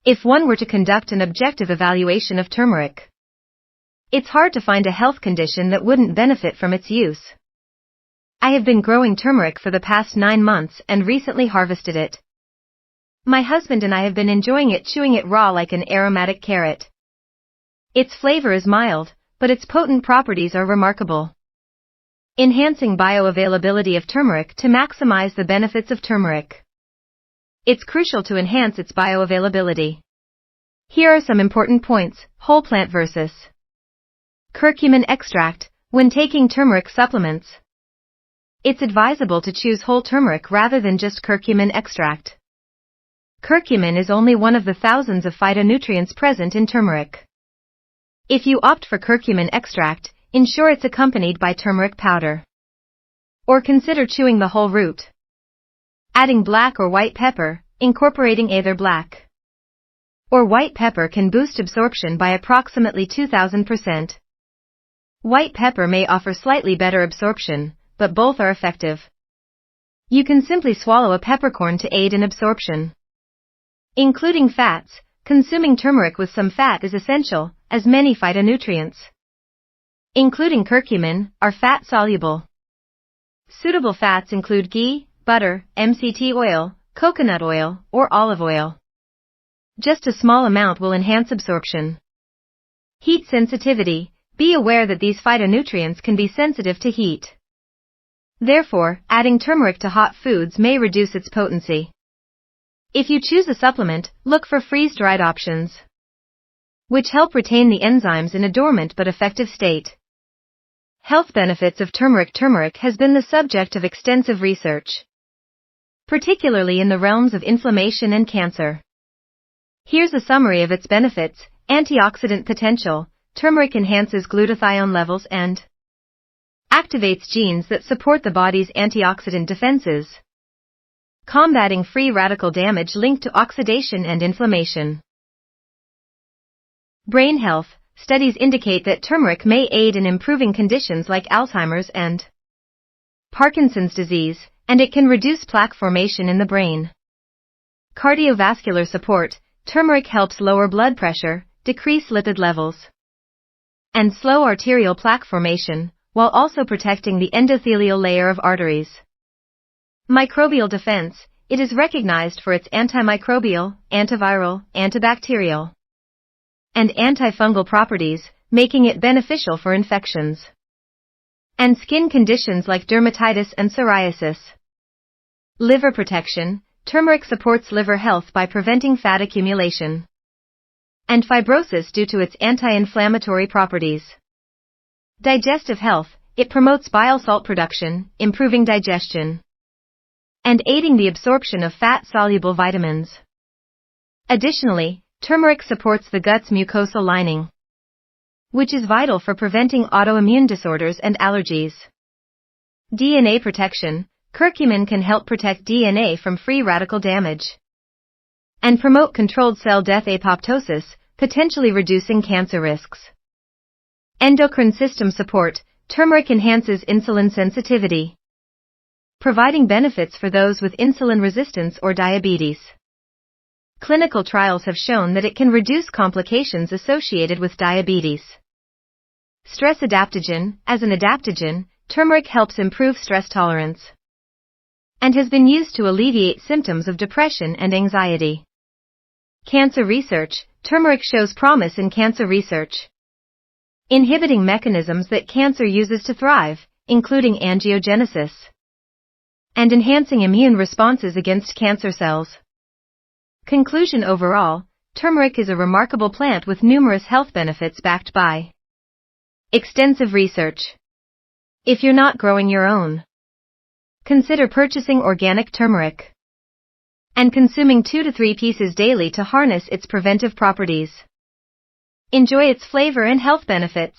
If one were to conduct an objective evaluation of turmeric, it's hard to find a health condition that wouldn't benefit from its use. I have been growing turmeric for the past 9 months and recently harvested it. My husband and I have been enjoying it, chewing it raw like an aromatic carrot. Its flavor is mild, but its potent properties are remarkable, enhancing bioavailability of turmeric to maximize the benefits of turmeric. It's crucial to enhance its bioavailability. Here are some important points: whole plant versus curcumin extract. When taking turmeric supplements, it's advisable to choose whole turmeric rather than just curcumin extract. Curcumin is only one of the thousands of phytonutrients present in turmeric. If you opt for curcumin extract, ensure it's accompanied by turmeric powder. Or consider chewing the whole root. Adding black or white pepper, incorporating either black or white pepper can boost absorption by approximately 2000%. White pepper may offer slightly better absorption, but both are effective. You can simply swallow a peppercorn to aid in absorption. Including fats, consuming turmeric with some fat is essential, as many phytonutrients, including curcumin, are fat-soluble. Suitable fats include ghee, butter, MCT oil, coconut oil, or olive oil. Just a small amount will enhance absorption. Heat sensitivity. Be aware that these phytonutrients can be sensitive to heat. Therefore, adding turmeric to hot foods may reduce its potency. If you choose a supplement, look for freeze-dried options, which help retain the enzymes in a dormant but effective state. Health benefits of turmeric. Turmeric has been the subject of extensive research, particularly in the realms of inflammation and cancer. Here's a summary of its benefits. Antioxidant potential. Turmeric enhances glutathione levels and activates genes that support the body's antioxidant defenses, combating free radical damage linked to oxidation and inflammation. Brain health. Studies indicate that turmeric may aid in improving conditions like Alzheimer's and Parkinson's disease, and it can reduce plaque formation in the brain. Cardiovascular support. Turmeric helps lower blood pressure, decrease lipid levels, and slow arterial plaque formation, while also protecting the endothelial layer of arteries. Microbial defense. It is recognized for its antimicrobial, antiviral, antibacterial, and antifungal properties, making it beneficial for infections and skin conditions like dermatitis and psoriasis. Liver protection. Turmeric supports liver health by preventing fat accumulation and fibrosis due to its anti-inflammatory properties. Digestive health. It promotes bile salt production, improving digestion and aiding the absorption of fat-soluble vitamins. Additionally, turmeric supports the gut's mucosal lining, which is vital for preventing autoimmune disorders and allergies. DNA protection. Curcumin can help protect DNA from free radical damage and promote controlled cell death, apoptosis, potentially reducing cancer risks. Endocrine system support. Turmeric enhances insulin sensitivity, providing benefits for those with insulin resistance or diabetes. Clinical trials have shown that it can reduce complications associated with diabetes. Stress adaptogen. As an adaptogen, turmeric helps improve stress tolerance and has been used to alleviate symptoms of depression and anxiety. Cancer research. Turmeric shows promise in cancer research, inhibiting mechanisms that cancer uses to thrive, including angiogenesis, and enhancing immune responses against cancer cells. Conclusion. Overall, turmeric is a remarkable plant with numerous health benefits backed by extensive research. If you're not growing your own, consider purchasing organic turmeric and consuming 2 to 3 pieces daily to harness its preventive properties. Enjoy its flavor and health benefits.